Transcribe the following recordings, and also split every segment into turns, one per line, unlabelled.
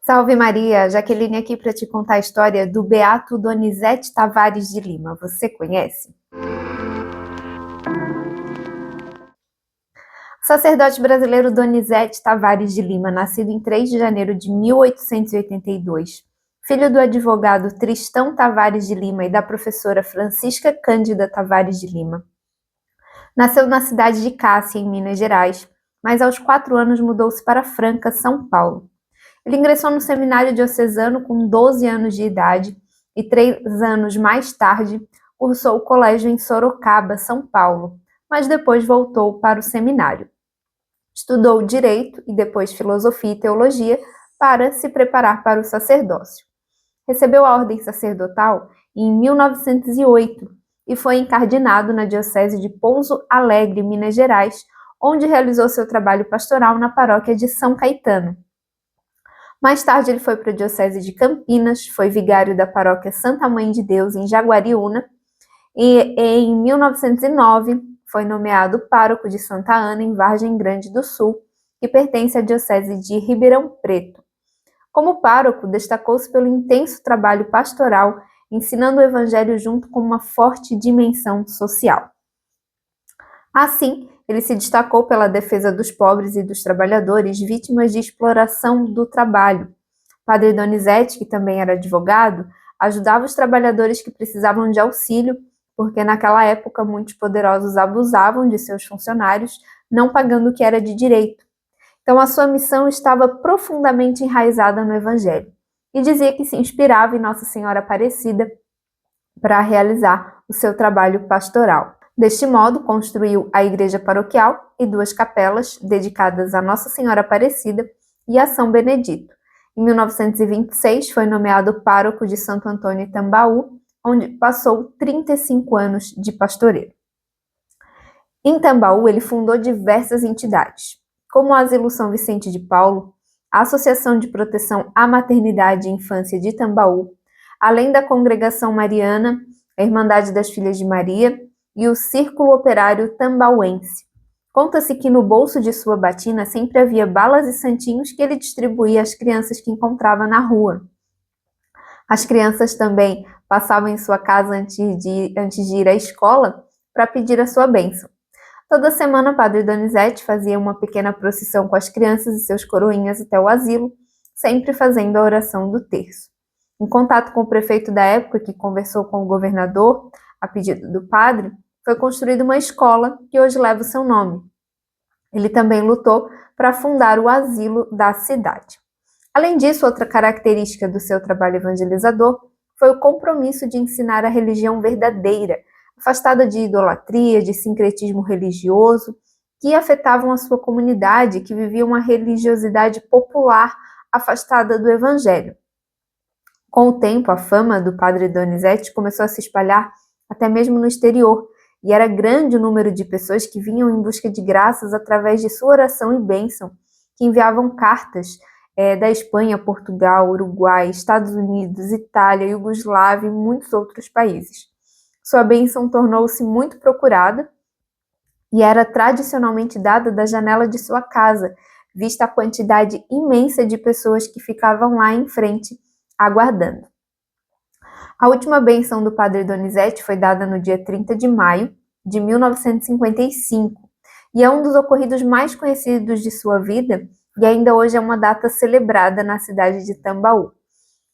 Salve Maria, Jaqueline aqui para te contar a história do Beato Donizete Tavares de Lima. Você conhece? O sacerdote brasileiro Donizete Tavares de Lima, nascido em 3 de janeiro de 1882, filho do advogado Tristão Tavares de Lima e da professora Francisca Cândida Tavares de Lima. Nasceu na cidade de Cássia, em Minas Gerais, mas aos 4 anos mudou-se para Franca, São Paulo. Ele ingressou no seminário diocesano com 12 anos de idade e 3 anos mais tarde cursou o colégio em Sorocaba, São Paulo, mas depois voltou para o seminário. Estudou Direito e depois Filosofia e Teologia para se preparar para o sacerdócio. Recebeu a ordem sacerdotal em 1908 e foi encardinado na Diocese de Pouso Alegre, Minas Gerais, onde realizou seu trabalho pastoral na paróquia de São Caetano. Mais tarde ele foi para a Diocese de Campinas, foi vigário da paróquia Santa Mãe de Deus, em Jaguariúna, e em 1909 foi nomeado pároco de Santa Ana, em Vargem Grande do Sul, que pertence à Diocese de Ribeirão Preto. Como pároco, destacou-se pelo intenso trabalho pastoral, ensinando o Evangelho junto com uma forte dimensão social. Assim, ele se destacou pela defesa dos pobres e dos trabalhadores vítimas de exploração do trabalho. Padre Donizete, que também era advogado, ajudava os trabalhadores que precisavam de auxílio, porque naquela época muitos poderosos abusavam de seus funcionários, não pagando o que era de direito. Então a sua missão estava profundamente enraizada no Evangelho, e dizia que se inspirava em Nossa Senhora Aparecida para realizar o seu trabalho pastoral. Deste modo, construiu a igreja paroquial e 2 capelas dedicadas a Nossa Senhora Aparecida e a São Benedito. Em 1926, foi nomeado pároco de Santo Antônio Tambaú, onde passou 35 anos de pastoreio. Em Tambaú, ele fundou diversas entidades, como o Asilo São Vicente de Paulo, a Associação de Proteção à Maternidade e Infância de Tambaú, além da Congregação Mariana, a Irmandade das Filhas de Maria e o Círculo Operário Tambauense. Conta-se que no bolso de sua batina sempre havia balas e santinhos que ele distribuía às crianças que encontrava na rua. As crianças também passavam em sua casa antes de ir à escola para pedir a sua bênção. Toda semana, o Padre Donizete fazia uma pequena procissão com as crianças e seus coroinhas até o asilo, sempre fazendo a oração do terço. Em contato com o prefeito da época, que conversou com o governador, a pedido do padre, foi construída uma escola que hoje leva o seu nome. Ele também lutou para fundar o asilo da cidade. Além disso, outra característica do seu trabalho evangelizador foi o compromisso de ensinar a religião verdadeira, afastada de idolatria, de sincretismo religioso, que afetavam a sua comunidade, que vivia uma religiosidade popular afastada do Evangelho. Com o tempo, a fama do Padre Donizete começou a se espalhar até mesmo no exterior, e era grande o número de pessoas que vinham em busca de graças através de sua oração e bênção, que enviavam cartas da Espanha, Portugal, Uruguai, Estados Unidos, Itália, Iugoslávia e muitos outros países. Sua bênção tornou-se muito procurada e era tradicionalmente dada da janela de sua casa, vista a quantidade imensa de pessoas que ficavam lá em frente, aguardando. A última bênção do Padre Donizete foi dada no dia 30 de maio de 1955 e é um dos ocorridos mais conhecidos de sua vida e ainda hoje é uma data celebrada na cidade de Tambaú.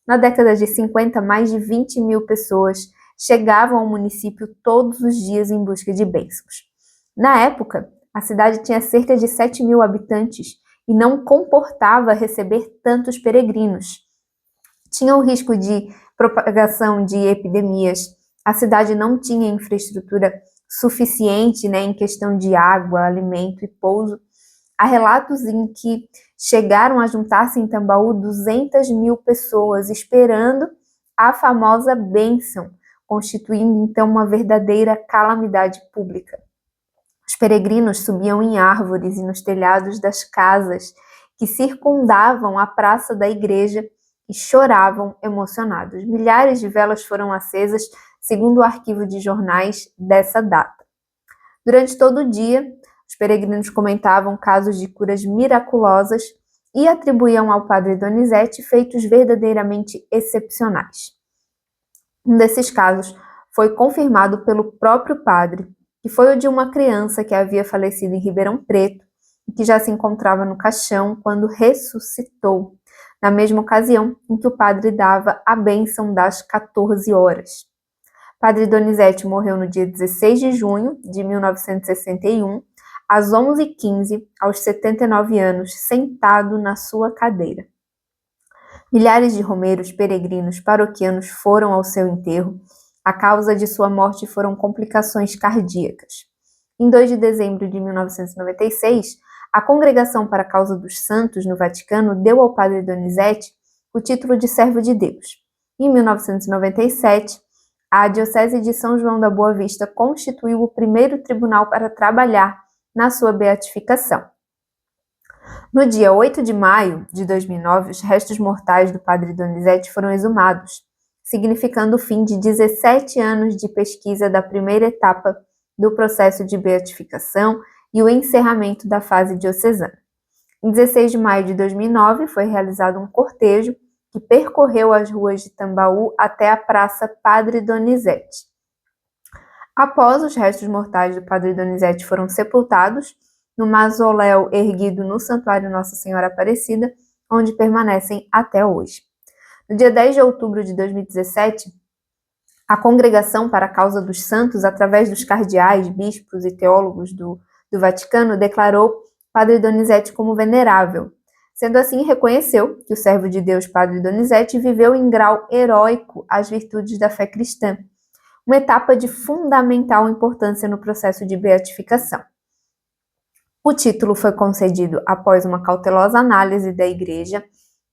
Na década de 50, mais de 20 mil pessoas chegavam ao município todos os dias em busca de bênçãos. Na época, a cidade tinha cerca de 7 mil habitantes e não comportava receber tantos peregrinos. Tinha o risco de propagação de epidemias, a cidade não tinha infraestrutura suficiente em questão de água, alimento e pouso. Há relatos em que chegaram a juntar-se em Tambaú 200 mil pessoas esperando a famosa bênção, constituindo então uma verdadeira calamidade pública. Os peregrinos subiam em árvores e nos telhados das casas que circundavam a praça da igreja e choravam emocionados. Milhares de velas foram acesas, segundo o arquivo de jornais dessa data. Durante todo o dia, os peregrinos comentavam casos de curas miraculosas e atribuíam ao padre Donizete feitos verdadeiramente excepcionais. Um desses casos foi confirmado pelo próprio padre, que foi o de uma criança que havia falecido em Ribeirão Preto e que já se encontrava no caixão quando ressuscitou, na mesma ocasião em que o padre dava a bênção das 14 horas. Padre Donizete morreu no dia 16 de junho de 1961, às 11h15, aos 79 anos, sentado na sua cadeira. Milhares de romeiros, peregrinos, paroquianos foram ao seu enterro. A causa de sua morte foram complicações cardíacas. Em 2 de dezembro de 1996, a Congregação para a Causa dos Santos, no Vaticano, deu ao padre Donizete o título de servo de Deus. Em 1997, a Diocese de São João da Boa Vista constituiu o primeiro tribunal para trabalhar na sua beatificação. No dia 8 de maio de 2009, os restos mortais do padre Donizete foram exumados, significando o fim de 17 anos de pesquisa da primeira etapa do processo de beatificação e o encerramento da fase diocesana. Em 16 de maio de 2009, foi realizado um cortejo que percorreu as ruas de Tambaú até a Praça Padre Donizete. Após os restos mortais do padre Donizete foram sepultados no mausoléu erguido no Santuário Nossa Senhora Aparecida, onde permanecem até hoje. No dia 10 de outubro de 2017, a Congregação para a Causa dos Santos, através dos cardeais, bispos e teólogos do Vaticano, declarou padre Donizete como venerável. Sendo assim, reconheceu que o servo de Deus, padre Donizete, viveu em grau heróico as virtudes da fé cristã, uma etapa de fundamental importância no processo de beatificação. O título foi concedido após uma cautelosa análise da Igreja,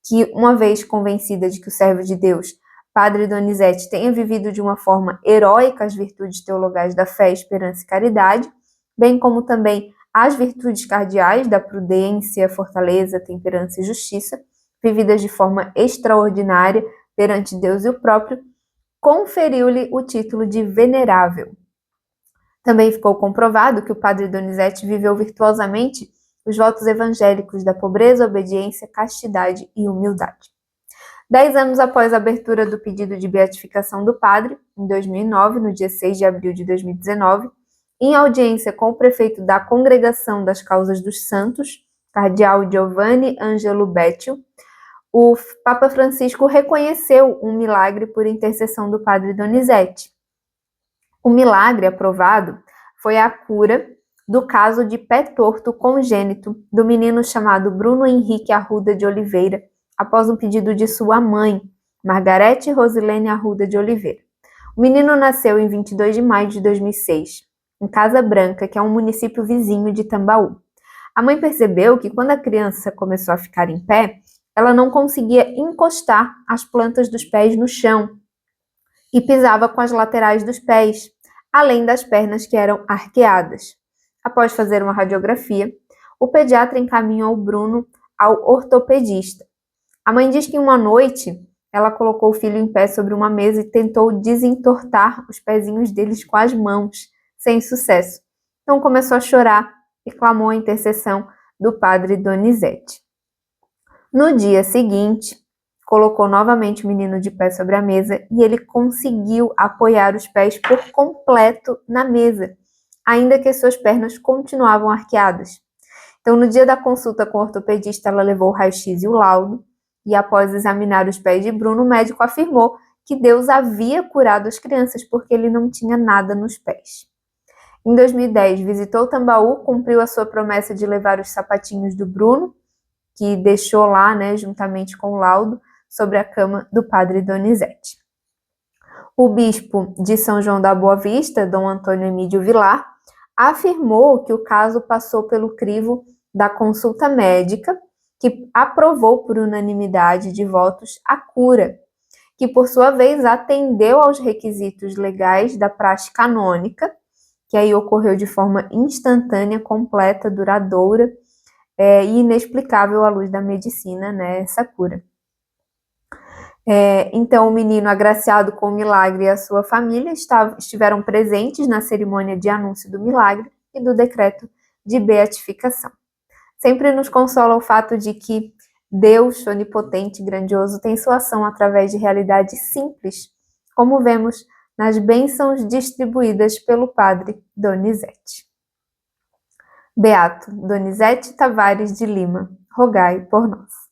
que, uma vez convencida de que o servo de Deus, padre Donizete, tenha vivido de uma forma heróica as virtudes teologais da fé, esperança e caridade, bem como também as virtudes cardeais da prudência, fortaleza, temperança e justiça, vividas de forma extraordinária perante Deus e o próprio, conferiu-lhe o título de venerável. Também ficou comprovado que o padre Donizete viveu virtuosamente os votos evangélicos da pobreza, obediência, castidade e humildade. 10 anos após a abertura do pedido de beatificação do padre, em 2009, no dia 6 de abril de 2019, em audiência com o prefeito da Congregação das Causas dos Santos, cardeal Giovanni Angelo Beccio, o Papa Francisco reconheceu um milagre por intercessão do padre Donizete. O milagre aprovado foi a cura do caso de pé torto congênito do menino chamado Bruno Henrique Arruda de Oliveira, após um pedido de sua mãe, Margarete Rosilene Arruda de Oliveira. O menino nasceu em 22 de maio de 2006, em Casa Branca, que é um município vizinho de Tambaú. A mãe percebeu que quando a criança começou a ficar em pé, ela não conseguia encostar as plantas dos pés no chão e pisava com as laterais dos pés, além das pernas que eram arqueadas. Após fazer uma radiografia, o pediatra encaminhou o Bruno ao ortopedista. A mãe diz que em uma noite ela colocou o filho em pé sobre uma mesa e tentou desentortar os pezinhos deles com as mãos, sem sucesso. Então começou a chorar e clamou a intercessão do padre Donizete. No dia seguinte, colocou novamente o menino de pé sobre a mesa e ele conseguiu apoiar os pés por completo na mesa, ainda que suas pernas continuavam arqueadas. Então, no dia da consulta com o ortopedista, ela levou o raio-x e o laudo, e após examinar os pés de Bruno, o médico afirmou que Deus havia curado as crianças porque ele não tinha nada nos pés. Em 2010, visitou Tambaú, cumpriu a sua promessa de levar os sapatinhos do Bruno, que deixou lá, juntamente com o laudo, sobre a cama do padre Donizete. O bispo de São João da Boa Vista, Dom Antônio Emídio Vilar, afirmou que o caso passou pelo crivo da consulta médica, que aprovou por unanimidade de votos a cura, que por sua vez atendeu aos requisitos legais da praxe canônica, que aí ocorreu de forma instantânea, completa, duradoura e inexplicável à luz da medicina, essa cura. Então, o menino agraciado com o milagre e a sua família estiveram presentes na cerimônia de anúncio do milagre e do decreto de beatificação. Sempre nos consola o fato de que Deus, onipotente e grandioso, tem sua ação através de realidades simples, como vemos nas bênçãos distribuídas pelo padre Donizete. Beato Donizete Tavares de Lima, rogai por nós.